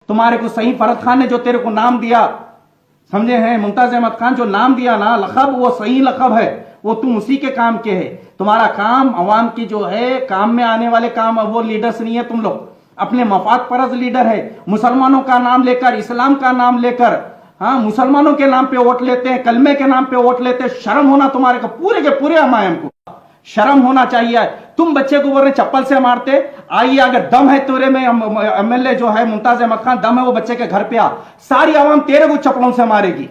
तुम्हारे को सही फरद खान ने जो तेरे को नाम दिया, समझे हैं, मुमताज अहमद खान जो नाम दिया ना, लकब, वो सही लकब है, वो तुम उसी के काम के है। तुम्हारा काम अवाम की जो है काम में आने वाले काम, वो लीडर्स नहीं है तुम लोग, अपने मफाद परस्त लीडर है। मुसलमानों का नाम लेकर, इस्लाम का नाम लेकर, हाँ, मुसलमानों के नाम पे वोट लेते हैं, कलमे के नाम पे वोट लेते हैं। शर्म होना तुम्हारे को, पूरे के पूरे हमायम को शर्म होना चाहिए। तुम बच्चे को बोल रहे चप्पल से मारते, आइए अगर दम है तेरे में, एमएलए जो है मुमताज अहमद खान, दम है वो बच्चे के घर पे आ, सारी आवाम तेरे को चप्पलों से मारेगी,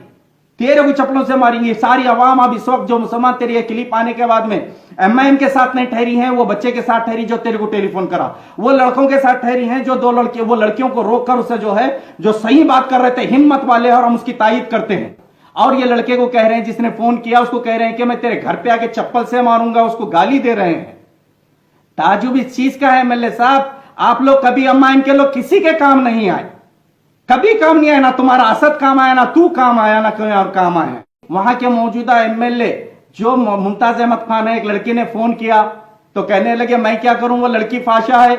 तेरे को चप्पलों से मारेंगी सारी आवाम। अब इस वक्त जो मुसलमान तेरी ये क्लिप आने के बाद में एमआईएम के साथ नहीं ठहरी है, वो बच्चे के साथ ठहरी जो तेरे को टेलीफोन करा, वो लड़कों के साथ ठहरी हैं जो दो लड़के, वो लड़कियों को रोककर उसे जो है, जो सही बात कर रहे थे, हिम्मत वाले, और हम उसकी तारीफ करते हैं। और ये लड़के को कह रहे हैं, जिसने फोन किया उसको कह रहे हैं कि मैं तेरे घर पे आके चप्पल से मारूंगा, उसको गाली दे रहे हैं। ताजुब इस चीज का है एमएलए साहब, आप लोग कभी एमआईएम के लोग किसी के काम नहीं आए, कभी काम नहीं आया, ना तुम्हारा असद काम आया, ना तू काम आया, ना कोई और काम आया। वहां के मौजूदा एमएलए जो मुमताज अहमद खान है, एक लड़की ने फोन किया तो कहने लगे मैं क्या करूं, वो लड़की फाशा है।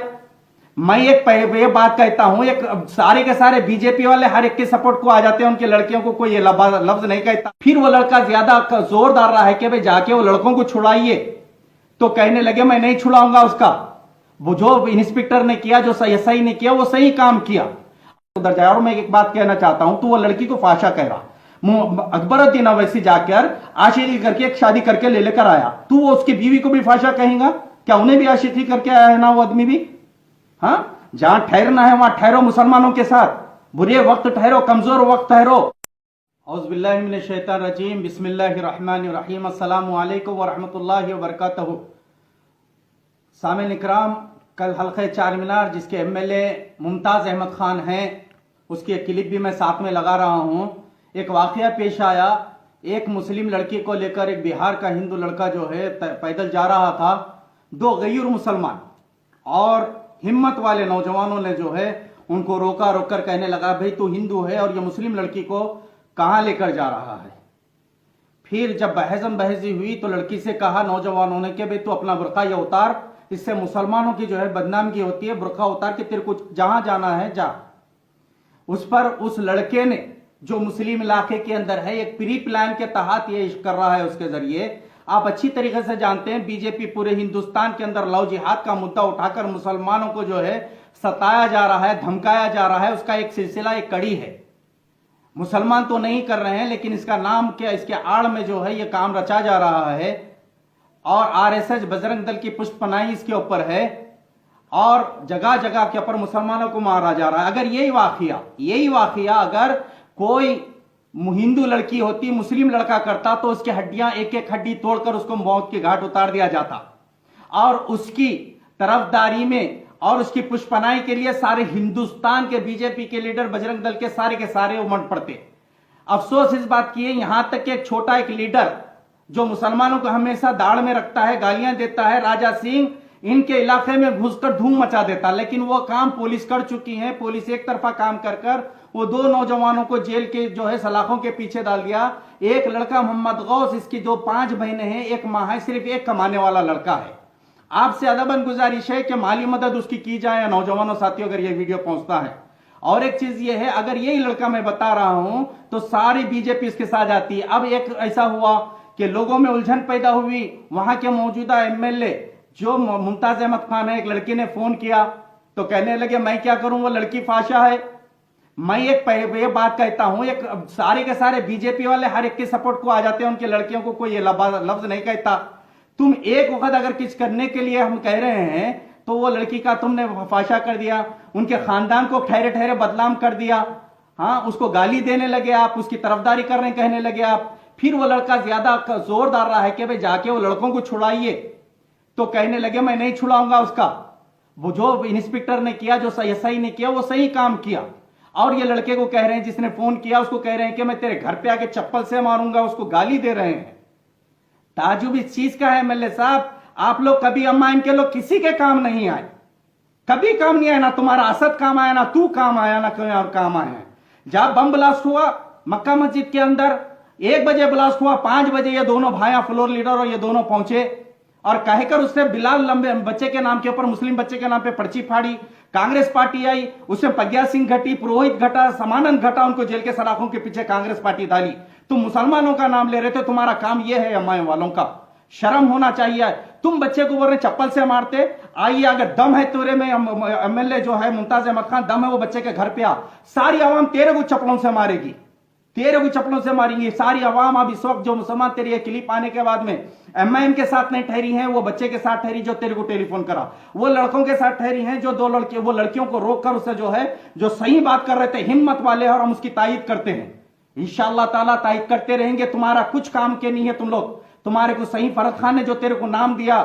मैं ये बात कहता हूं, एक सारे के सारे बीजेपी वाले हर एक के सपोर्ट को आ जाते हैं, उनकी लड़कियों को कोई लफ्ज नहीं कहता। फिर वो लड़का ज्यादा जोर डाल रहा है कि भाई जाके वो लड़कों को छुड़ाइए, तो कहने लगे मैं नहीं छुड़ाऊंगा उसका। वो जो इंस्पेक्टर ने किया, जो सही ने किया, वो सही काम किया। उधर जाए। और मैं एक बात कहना चाहता हूं, तो वो लड़की को फाशा कह रहा, अकबरुद्दीन अवैसी जाकर आशिकी करके एक शादी करके ले लेकर आया, तू वो उसकी बीवी को भी फाशा कहेगा क्या? उन्हें भी आशिकी करके आया है ना वो आदमी भी। हाँ, जहां ठहरना है वहां ठहरो, मुसलमानों के साथ बुरे वक्त ठहरो, कमजोर वक्त ठहरो। औज़ुबिल्लाहि मिनश शैतानिर रजीम, बिस्मिल्लाहिर रहमानिर रहीम, अस्सलामु अलैकुम व रहमतुल्लाहि व बरकातहू। सामिन इकराम, कल हल्क़े चार मीनार जिसके एमएलए मुमताज अहमद खान हैं, उसकी एक क्लिप भी मैं साथ में लगा रहा हूं। एक वाकया पेश आया, एक मुस्लिम लड़की को लेकर एक बिहार का हिंदू लड़का जो है पैदल जा रहा था, दो गैर मुसलमान और हिम्मत वाले नौजवानों ने जो है उनको रोककर कहने लगा भाई तू हिंदू है और ये मुस्लिम लड़की को कहां लेकर जा रहा है। फिर जब बहसम बहसी हुई तो लड़की से कहा नौजवानों ने कि भाई तू अपना बुर्का या उतार, इससे मुसलमानों की जो है बदनामी होती है, बुर्का उतार के तेरे को जहां जाना है जा। उस पर उस लड़के ने, जो मुस्लिम इलाके के अंदर है, एक प्री प्लान के तहत ये कर रहा है। उसके जरिए आप अच्छी तरीके से जानते हैं, बीजेपी पूरे हिंदुस्तान के अंदर लव जिहाद का मुद्दा उठाकर मुसलमानों को जो है सताया जा रहा है, धमकाया जा रहा है। उसका एक सिलसिला, एक कड़ी है। मुसलमान तो नहीं कर रहे हैं, लेकिन इसका नाम क्या, इसके आड़ में जो है ये काम रचा जा रहा है और आरएसएस बजरंग दल की पुष्पनाई इसके ऊपर है और जगह जगह के ऊपर मुसलमानों को मारा जा रहा है। अगर यही वाकया अगर कोई हिंदू लड़की होती, मुस्लिम लड़का करता, तो उसकी हड्डियां एक एक हड्डी तोड़कर उसको मौत के घाट उतार दिया जाता और उसकी तरफदारी में और उसकी पुष्पनाई के लिए सारे हिंदुस्तान के बीजेपी के लीडर, बजरंग दल के सारे उमड़ पड़ते। अफसोस इस बात की है, यहां तक कि एक छोटा एक लीडर जो मुसलमानों को हमेशा दाड़ में रखता है, गालियां देता है, राजा सिंह, इनके इलाके में घुसकर धूम मचा देता, लेकिन वो काम पुलिस कर चुकी है। पुलिस एक तरफा काम कर वो दो नौजवानों को जेल के जो है सलाखों के पीछे डाल दिया। एक लड़का मोहम्मद गौस, इसकी जो 5 बहनें हैं, एक माँ है, सिर्फ एक कमाने वाला लड़का है। आपसे अदबन गुजारिश है कि माली मदद उसकी की जाए। नौजवानों साथियों, अगर ये वीडियो पहुंचता है। और एक चीज ये है, अगर यही लड़का मैं बता रहा हूं तो सारी बीजेपी इसके साथ आती है। अब एक ऐसा हुआ कि लोगों में उलझन पैदा हुई। वहां के मौजूदा एमएलए जो मुमताज अहमद खान है, एक लड़की ने फोन किया तो कहने लगे मैं क्या करूं, वो लड़की फाशा है। मैं ये बात कहता हूं, एक सारे के सारे बीजेपी वाले हर एक के सपोर्ट को आ जाते हैं, उनकी लड़कियों को कोई लफ्ज नहीं कहता। तुम एक वक्त अगर कुछ करने के लिए हम कह रहे हैं तो वो लड़की का तुमने फाशा कर दिया, उनके खानदान को ठहरे ठहरे बदनाम कर दिया। हाँ, उसको गाली देने लगे आप, उसकी तरफदारी कर रहे कहने लगे आप। फिर वो लड़का ज्यादा जोर डाल रहा है कि भाई जाके वो लड़कों को छुड़ाइए, तो कहने लगे मैं नहीं छुड़ाऊंगा उसका। वो जो इंस्पेक्टर ने किया, जो सही ने किया, वो सही काम किया। और ये लड़के को कह रहे हैं, जिसने फोन किया उसको कह रहे हैं कि मैं तेरे घर पे आके चप्पल से मारूंगा, उसको गाली दे रहे हैं। ताजुब इस चीज का है एमएलए साहब, आप लोग कभी एमआईएम के लोग किसी के काम नहीं आए, कभी काम नहीं आया, ना तुम्हारा असद काम आया, ना तू काम आया, ना कोई और काम आया। जब बम ब्लास्ट हुआ मक्का मस्जिद के अंदर, 1 बजे ब्लास्ट हुआ, 5 बजे ये दोनों भाइयां फ्लोर लीडर और ये दोनों पहुंचे और कहकर उससे बिलाल लंबे बच्चे के नाम के ऊपर, मुस्लिम बच्चे के नाम पे पर्ची फाड़ी। कांग्रेस पार्टी आई, उसमें प्रज्ञा सिंह घटी, पुरोहित घटा, समानंद घटा, उनको जेल के सलाखों के पीछे कांग्रेस पार्टी डाली। तुम मुसलमानों का नाम ले रहे थे, तुम्हारा काम यह है अम्मा वालों का, शर्म होना चाहिए। तुम बच्चे को बोल रहे चप्पल से मारते, आइए अगर दम है तेरे में, एमएलए जो है मुमताज अहमद खान, दम है वो बच्चे के घर पे आ, सारी आवाम तेरे को चप्पलों से मारेगी, तेरे को चप्पलों से मारेंगी सारी आवाम। अब इस वक्त जो मुसलमान तेरी ये क्लिप आने के बाद में एमआईएम के साथ नहीं ठहरी हैं, वो बच्चे के साथ ठहरी जो तेरे को टेलीफोन करा, वो लड़कों के साथ ठहरी हैं जो दो लड़के, वो लड़कियों को रोककर उससे जो है जो सही बात कर रहे थे, हिम्मत वाले, और हम उसकी तायीद करते हैं। इंशाअल्लाह ताला तायीद करते रहेंगे। तुम्हारा कुछ काम के नहीं है तुम लोग। तुम्हारे को सही फरद खान ने जो तेरे को नाम दिया,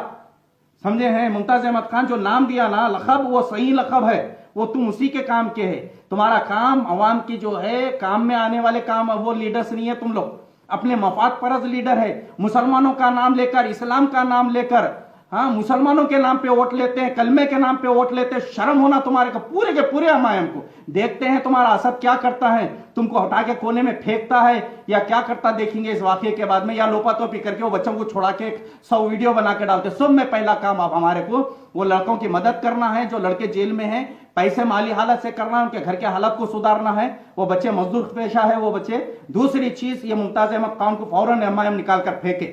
समझे हैं, मुमताज अहमद खान जो नाम दिया ना, लखब, वो सही लखब है, वो तुम उसी के काम के है। तुम्हारा काम अवाम की जो है काम में आने वाले काम, वो लीडर्स नहीं है तुम लोग, अपने मफाद परस्त लीडर है। मुसलमानों का नाम लेकर, इस्लाम का नाम लेकर, हाँ, मुसलमानों के नाम पे वोट लेते हैं, कलमे के नाम पे वोट लेते हैं। शर्म होना तुम्हारे को, पूरे के पूरे हमायम को। देखते हैं तुम्हारा असद क्या करता है, तुमको हटा के कोने में फेंकता है या क्या करता देखेंगे इस वाकये के बाद में, या लोपा तोपी करके वो बच्चों को छोड़ा के 100 वीडियो बना के डालते। सब में पहला काम अब हमारे को वो लड़कों की मदद करना है, जो लड़के जेल में हैं, पैसे माली हालत से करना है, उनके घर के हालत को सुधारना है। वो बच्चे मजदूर पेशा है वो बच्चे। दूसरी चीज, ये मुमताज अहमद खान को फौरन एमआईएम निकाल कर फेंके,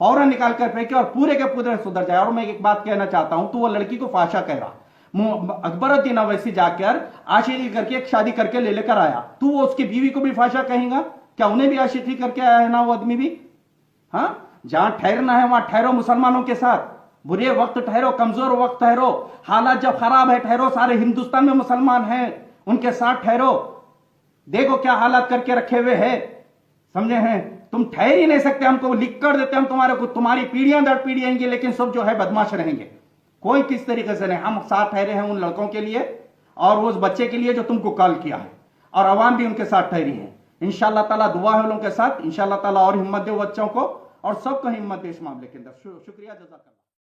फौरन निकाल कर फेंके और पूरे के पूरे सुधर जाए। और मैं एक बात कहना चाहता हूं, तो वो लड़की को फाशा कह रहा, अकबरुद्दीन अवैसी जाकर आशिकी करके एक शादी करके ले लेकर आया, तू वो उसकी बीवी को भी फाशा कहेगा क्या? उन्हें भी आशिकी करके आया है ना वो आदमी भी। हाँ, जहां ठहरना है वहां ठहरो, मुसलमानों के साथ बुरे वक्त ठहरो, कमजोर वक्त ठहरो, हालात जब खराब है ठहरो, सारे हिंदुस्तान में मुसलमान हैं उनके साथ ठहरो। देखो क्या हालात करके रखे हुए हैं, समझे हैं। तुम ठहर ही नहीं सकते, हमको लिख कर देते हम तुम्हारे को, तुम्हारी पीढ़ियां दर पीढ़ी आएंगी, लेकिन सब जो है बदमाश रहेंगे, कोई किस तरीके से नहीं। हम साथ ठहरे हैं उन लड़कों के लिए और उस बच्चे के लिए जो तुमको कॉल किया है, और अवाम भी उनके साथ ठहरी है। इंशाअल्लाह ताला दुआ है उन के साथ, इंशाअल्लाह ताला और हिम्मत दे बच्चों को, और सबको हिम्मत दे इस मामले के अंदर। शुक्रिया, जज़ाकल्लाह।